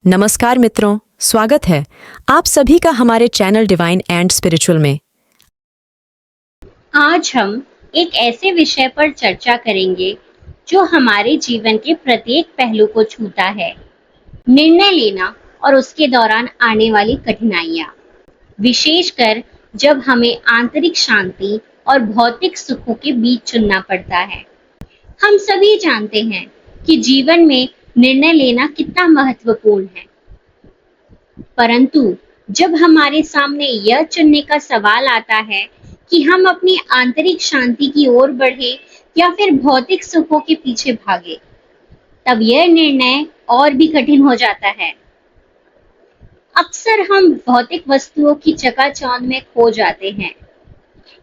नमस्कार मित्रों, स्वागत है आप सभी का हमारे चैनल डिवाइन एंड स्पिरिचुअल में। आज हम एक ऐसे विषय पर चर्चा करेंगे जो हमारे जीवन के प्रत्येक पहलू को छूता है, निर्णय लेना और उसके दौरान आने वाली कठिनाइयां, विशेषकर जब हमें आंतरिक शांति और भौतिक सुखों के बीच चुनना पड़ता है। हम सभी जानते हैं कि जीवन में निर्णय लेना कितना महत्वपूर्ण है, परंतु जब हमारे सामने यह चुनने का सवाल आता है कि हम अपनी आंतरिक शांति की ओर बढ़े या फिर भौतिक सुखों के पीछे भागे, तब यह निर्णय और भी कठिन हो जाता है। अक्सर हम भौतिक वस्तुओं की चकाचौंध में खो जाते हैं,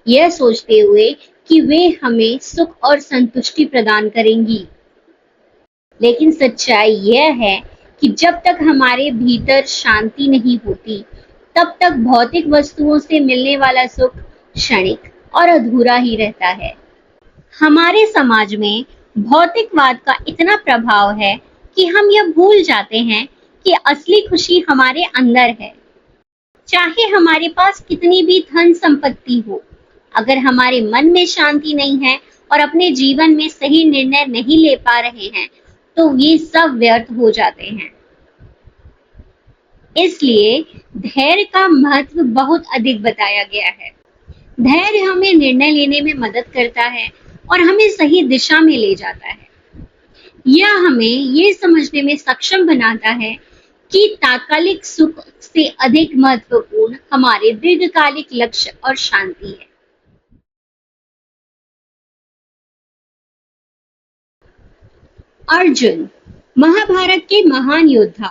यह सोचते हुए कि वे हमें सुख और संतुष्टि प्रदान करेंगी। लेकिन सच्चाई यह है कि जब तक हमारे भीतर शांति नहीं होती, तब तक भौतिक वस्तुओं से मिलने वाला सुख क्षणिक और अधूरा ही रहता है। हमारे समाज में भौतिकवाद का इतना प्रभाव है कि हम यह भूल जाते हैं कि असली खुशी हमारे अंदर है। चाहे हमारे पास कितनी भी धन संपत्ति हो, अगर हमारे मन में शांति नहीं है और अपने जीवन में सही निर्णय नहीं ले पा रहे हैं, तो ये सब व्यर्थ हो जाते हैं। इसलिए धैर्य का महत्व बहुत अधिक बताया गया है। धैर्य हमें निर्णय लेने में मदद करता है और हमें सही दिशा में ले जाता है। यह हमें ये समझने में सक्षम बनाता है कि तात्कालिक सुख से अधिक महत्वपूर्ण हमारे दीर्घकालिक लक्ष्य और शांति है। अर्जुन, महाभारत के महान योद्धा,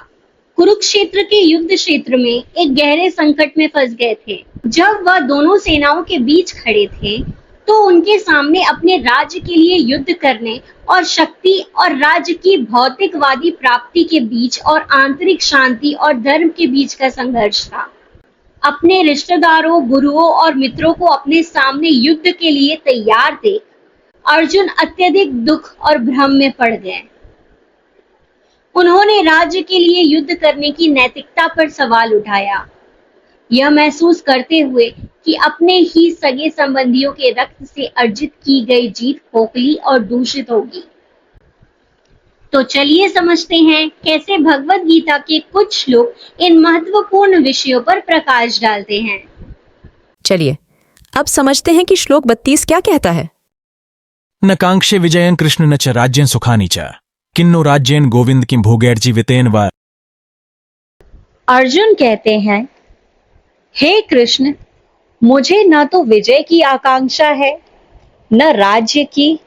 कुरुक्षेत्र के युद्ध क्षेत्र में एक गहरे संकट में फंस गए थे। जब वह दोनों सेनाओं के बीच खड़े थे, तो उनके सामने अपने राज्य के लिए युद्ध करने और शक्ति और राज्य की भौतिकवादी प्राप्ति के बीच और आंतरिक शांति और धर्म के बीच का संघर्ष था। अपने रिश्तेदारों, गुरुओं और मित्रों को अपने सामने युद्ध के लिए तैयार देख अर्जुन अत्यधिक दुख और भ्रम में पड़ गए। उन्होंने राज्य के लिए युद्ध करने की नैतिकता पर सवाल उठाया, यह महसूस करते हुए कि अपने ही सगे संबंधियों के रक्त से अर्जित की गई जीत खोखली और दूषित होगी। तो चलिए समझते हैं कैसे भगवद गीता के कुछ श्लोक इन महत्वपूर्ण विषयों पर प्रकाश डालते हैं। चलिए अब समझते हैं कि श्लोक 32 क्या कहता है। न कांक्षे विजयन कृष्ण न च राज्यन सुखानि च किन्नो राज्यन गोविंद किं भोगैर्जीवितेन वा। अर्जुन कहते हैं, हे कृष्ण, मुझे न तो विजय की आकांक्षा है, न राज्य की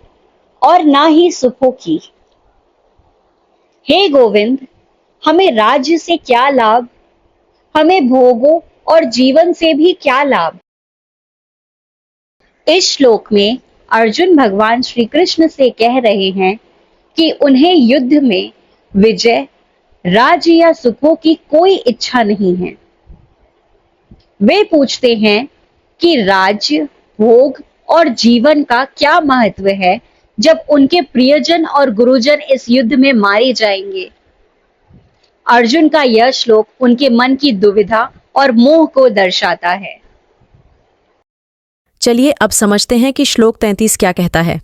और न ही सुखों की। हे गोविंद, हमें राज्य से क्या लाभ, हमें भोगों और जीवन से भी क्या लाभ। इस श्लोक में अर्जुन भगवान श्री कृष्ण से कह रहे हैं कि उन्हें युद्ध में विजय, राज्य या सुखों की कोई इच्छा नहीं है। वे पूछते हैं कि राज्य, भोग और जीवन का क्या महत्व है जब उनके प्रियजन और गुरुजन इस युद्ध में मारे जाएंगे। अर्जुन का यह श्लोक उनके मन की दुविधा और मोह को दर्शाता है। चलिए अब समझते हैं कि श्लोक 33 क्या कहता है।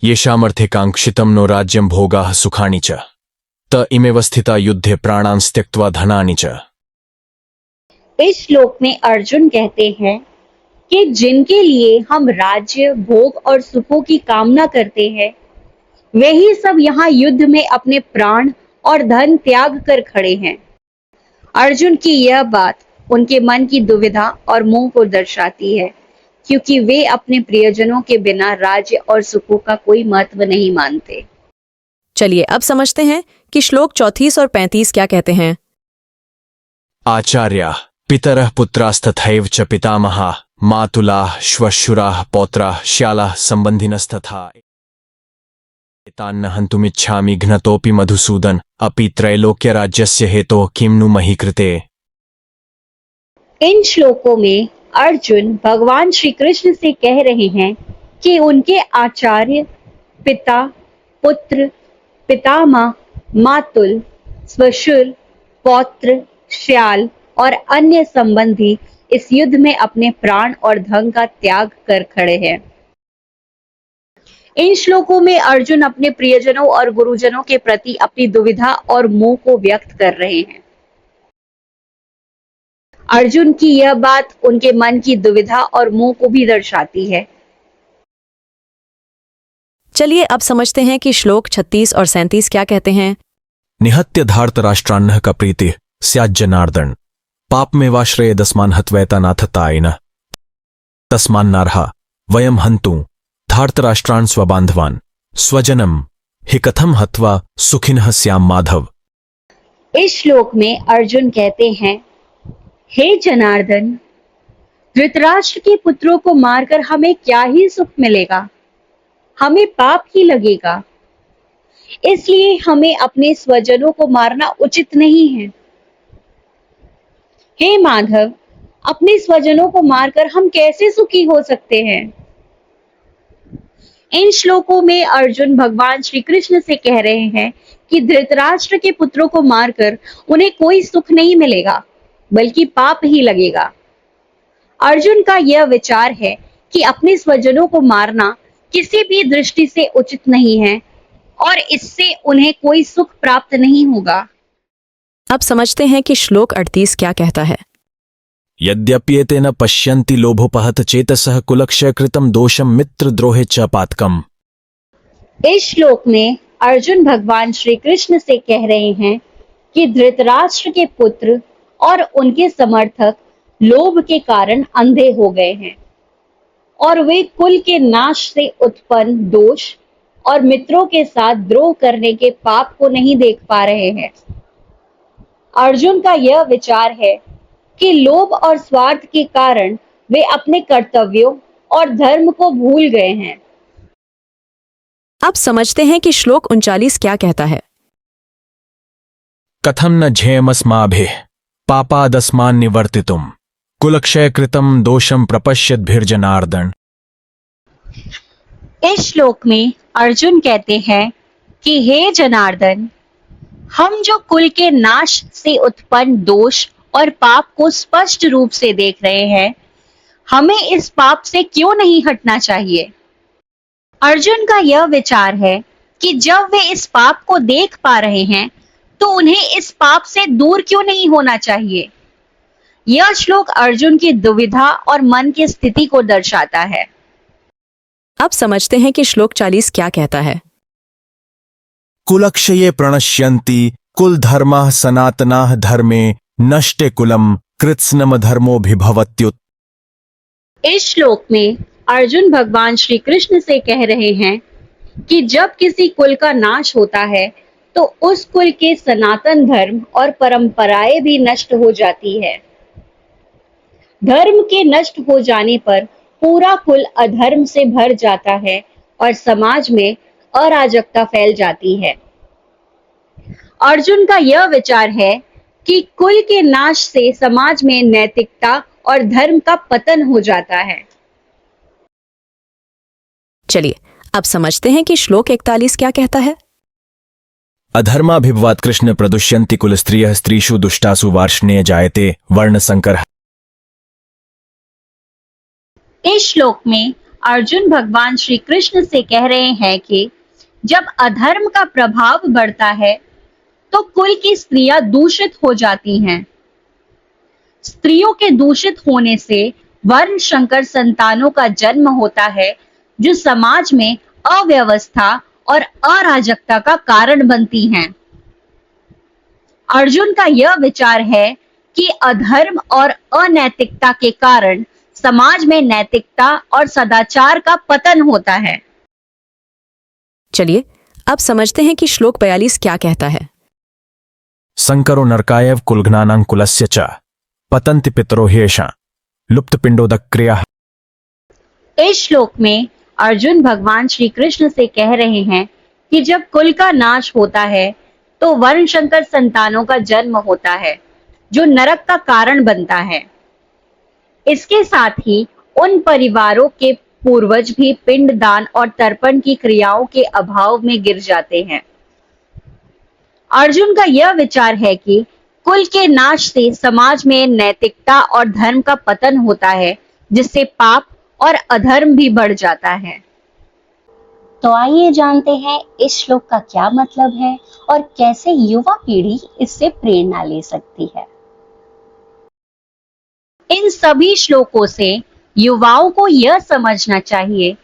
येषामर्थे कांक्षितम नो राज्यम भोगाः सुखानि च त इमेव स्थिता युद्धे प्राणान् त्यक्त्वा धनानि च। इस श्लोक में अर्जुन कहते हैं कि जिनके लिए हम राज्य, भोग और सुखों की कामना करते हैं, वे ही सब यहाँ युद्ध में अपने प्राण और धन त्याग कर खड़े हैं। अर्जुन की यह बात उनके मन की दुविधा और मोह को दर्शाती है, क्योंकि वे अपने प्रियजनों के बिना राज्य और सुखों का कोई महत्व नहीं मानते। चलिए अब समझते हैं कि श्लोक 34 और 35 क्या कहते हैं। आचार्याः पितरः पुत्रास्तथैव च पितामहाः मातुलाः श्वशुराः पौत्राः श्यालाः सम्बन्धिनस्तथा एतान्न हन्तुमिच्छामि घ्नतोऽपि मधुसूदन अपि त्रैलोक्यराज्यस्य हेतोः किं नु मही कृते। इन श्लोकों में अर्जुन भगवान श्री कृष्ण से कह रहे हैं कि उनके आचार्य, पिता, पुत्र, पितामह, मातुल श्वशुर, पौत्र, श्याल और अन्य संबंधी इस युद्ध में अपने प्राण और धन का त्याग कर खड़े हैं। इन श्लोकों में अर्जुन अपने प्रियजनों और गुरुजनों के प्रति अपनी दुविधा और मोह को व्यक्त कर रहे हैं। अर्जुन की यह बात उनके मन की दुविधा और मोह को भी दर्शाती है। चलिए अब समझते हैं कि श्लोक 36 और 37 क्या कहते हैं। निहत्य धार्तराष्ट्रान्न का प्रीति स्याज्जनार्दन पाप में वाश्रय दस्मान हत्वैता नाथतायन तस्मान्नार्हा वयम हन्तु धार्तराष्ट्रान् स्वबान्धवान् स्वजनम हि कथम हत्वा सुखिनः स्याम माधव। इस श्लोक में अर्जुन कहते हैं, हे जनार्दन, धृतराष्ट्र के पुत्रों को मारकर हमें क्या ही सुख मिलेगा, हमें पाप ही लगेगा। इसलिए हमें अपने स्वजनों को मारना उचित नहीं है। हे माधव, अपने स्वजनों को मारकर हम कैसे सुखी हो सकते हैं। इन श्लोकों में अर्जुन भगवान श्री कृष्ण से कह रहे हैं कि धृतराष्ट्र के पुत्रों को मारकर उन्हें कोई सुख नहीं मिलेगा, बल्कि पाप ही लगेगा। अर्जुन का यह विचार है कि अपने स्वजनों को मारना किसी भी दृष्टि से उचित नहीं है और इससे उन्हें कोई सुख प्राप्त नहीं होगा। अब समझते हैं कि श्लोक 38 क्या कहता है। यद्यप्येतेन पश्यन्ति लोभोपहत चेतसः कुलक्षय कृतं दोषं मित्रद्रोहे च पातकम्। इस श्लोक में अर्जुन भगवान श्री कृष्ण से कह रहे हैं कि धृतराष्ट्र के पुत्र और उनके समर्थक लोभ के कारण अंधे हो गए हैं और वे कुल के नाश से उत्पन्न दोष और मित्रों के साथ द्रोह करने के पाप को नहीं देख पा रहे हैं। अर्जुन का यह विचार है कि लोभ और स्वार्थ के कारण वे अपने कर्तव्यों और धर्म को भूल गए हैं। अब समझते हैं कि श्लोक 39 क्या कहता है। कथम न झेयमस्माभिः पापादस्मान् निवर्तितुम् कुलक्षय कृतं दोषं प्रपश्यद्भिर्जनार्दन। इस श्लोक में अर्जुन कहते हैं कि हे जनार्दन, हम जो कुल के नाश से उत्पन्न दोष और पाप को स्पष्ट रूप से देख रहे हैं, हमें इस पाप से क्यों नहीं हटना चाहिए। अर्जुन का यह विचार है कि जब वे इस पाप को देख पा रहे हैं तो उन्हें इस पाप से दूर क्यों नहीं होना चाहिए। यह श्लोक अर्जुन की दुविधा और मन की स्थिति को दर्शाता है। अब समझते हैं कि श्लोक 40 क्या कहता है। कुलक्षये प्रणश्यन्ति कुल धर्माः सनातनाः धर्मे नष्टे कुलम कृत्स्नम धर्मोभिभवत्युत। इस श्लोक में अर्जुन भगवान श्री कृष्ण से कह रहे हैं कि जब किसी कुल का नाश होता है तो उस कुल के सनातन धर्म और परंपराएं भी नष्ट हो जाती है। धर्म के नष्ट हो जाने पर पूरा कुल अधर्म से भर जाता है और समाज में अराजकता फैल जाती है। अर्जुन का यह विचार है कि कुल के नाश से समाज में नैतिकता और धर्म का पतन हो जाता है। चलिए अब समझते हैं कि श्लोक 41 क्या कहता है। अधर्माभिभवात् कृष्ण प्रदुष्यन्ति कुल स्त्रियः स्त्रीषु दुष्टासु वार्ष्णेय जायते वर्ण संकर। इस श्लोक में अर्जुन भगवान श्री कृष्ण से कह रहे हैं कि जब अधर्म का प्रभाव बढ़ता है तो कुल की स्त्रियां दूषित हो जाती हैं। स्त्रियों के दूषित होने से वर्ण संकर संतानों का जन्म होता है जो समाज में अव्यवस्था और अराजकता का कारण बनती हैं। अर्जुन का यह विचार है कि अधर्म और अनैतिकता के कारण समाज में नैतिकता और सदाचार का पतन होता है। चलिए अब समझते हैं कि श्लोक 42 क्या कहता है। संकरो नरकायव कुलघ्नानां कुलस्य च पतन्ति पितरो ह्येषां लुप्तपिंडोदक्रियाः। इस श्लोक में अर्जुन भगवान श्री कृष्ण से कह रहे हैं कि जब कुल का नाश होता है तो वर्ण संकर संतानों का जन्म होता है जो नरक का कारण बनता है। इसके साथ ही उन परिवारों के पूर्वज भी पिंडदान और तर्पण की क्रियाओं के अभाव में गिर जाते हैं। अर्जुन का यह विचार है कि कुल के नाश से समाज में नैतिकता और धर्म का पतन होता है, जिससे पाप और अधर्म भी बढ़ जाता है। तो आइए जानते हैं इस श्लोक का क्या मतलब है और कैसे युवा पीढ़ी इससे प्रेरणा ले सकती है। इन सभी श्लोकों से युवाओं को यह समझना चाहिए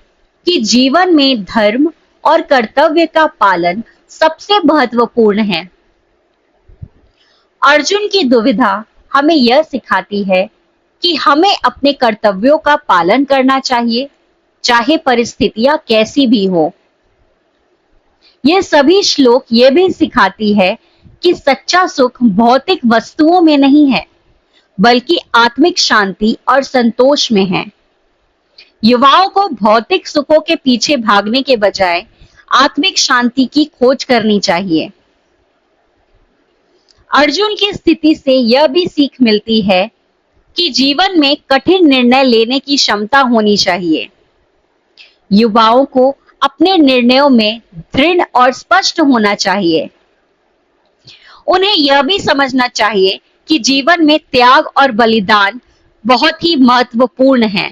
कि जीवन में धर्म और कर्तव्य का पालन सबसे महत्वपूर्ण है। अर्जुन की दुविधा हमें यह सिखाती है कि हमें अपने कर्तव्यों का पालन करना चाहिए, चाहे परिस्थितियां कैसी भी हो। ये सभी श्लोक ये भी सिखाती है कि सच्चा सुख भौतिक वस्तुओं में नहीं है, बल्कि आत्मिक शांति और संतोष में है। युवाओं को भौतिक सुखों के पीछे भागने के बजाय आत्मिक शांति की खोज करनी चाहिए। अर्जुन की स्थिति से यह भी सीख मिलती है कि जीवन में कठिन निर्णय लेने की क्षमता होनी चाहिए। युवाओं को अपने निर्णयों में दृढ़ और स्पष्ट होना चाहिए। उन्हें यह भी समझना चाहिए कि जीवन में त्याग और बलिदान बहुत ही महत्वपूर्ण है।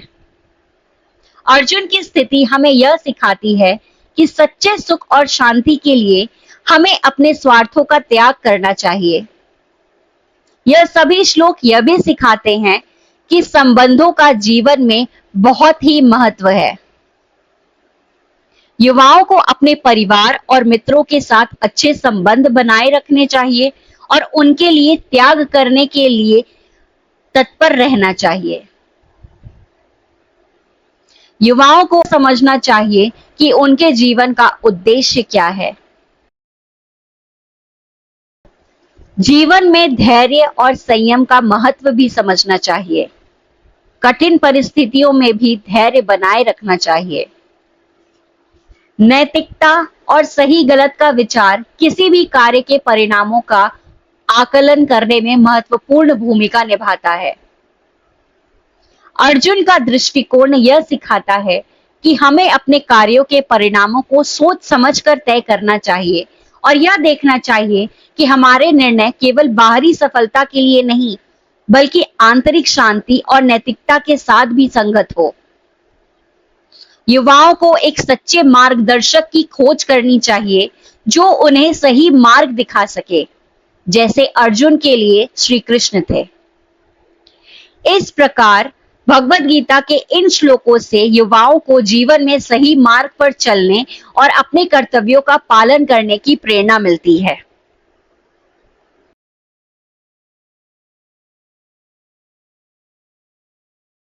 अर्जुन की स्थिति हमें यह सिखाती है कि सच्चे सुख और शांति के लिए हमें अपने स्वार्थों का त्याग करना चाहिए। यह सभी श्लोक यह भी सिखाते हैं कि संबंधों का जीवन में बहुत ही महत्व है। युवाओं को अपने परिवार और मित्रों के साथ अच्छे संबंध बनाए रखने चाहिए और उनके लिए त्याग करने के लिए तत्पर रहना चाहिए। युवाओं को समझना चाहिए कि उनके जीवन का उद्देश्य क्या है। जीवन में धैर्य और संयम का महत्व भी समझना चाहिए। कठिन परिस्थितियों में भी धैर्य बनाए रखना चाहिए। नैतिकता और सही गलत का विचार किसी भी कार्य के परिणामों का आकलन करने में महत्वपूर्ण भूमिका निभाता है। अर्जुन का दृष्टिकोण यह सिखाता है कि हमें अपने कार्यों के परिणामों को सोच समझकर तय करना चाहिए और यह देखना चाहिए कि हमारे निर्णय केवल बाहरी सफलता के लिए नहीं, बल्कि आंतरिक शांति और नैतिकता के साथ भी संगत हो। युवाओं को एक सच्चे मार्गदर्शक की खोज करनी चाहिए जो उन्हें सही मार्ग दिखा सके, जैसे अर्जुन के लिए श्री कृष्ण थे। इस प्रकार भगवद गीता के इन श्लोकों से युवाओं को जीवन में सही मार्ग पर चलने और अपने कर्तव्यों का पालन करने की प्रेरणा मिलती है।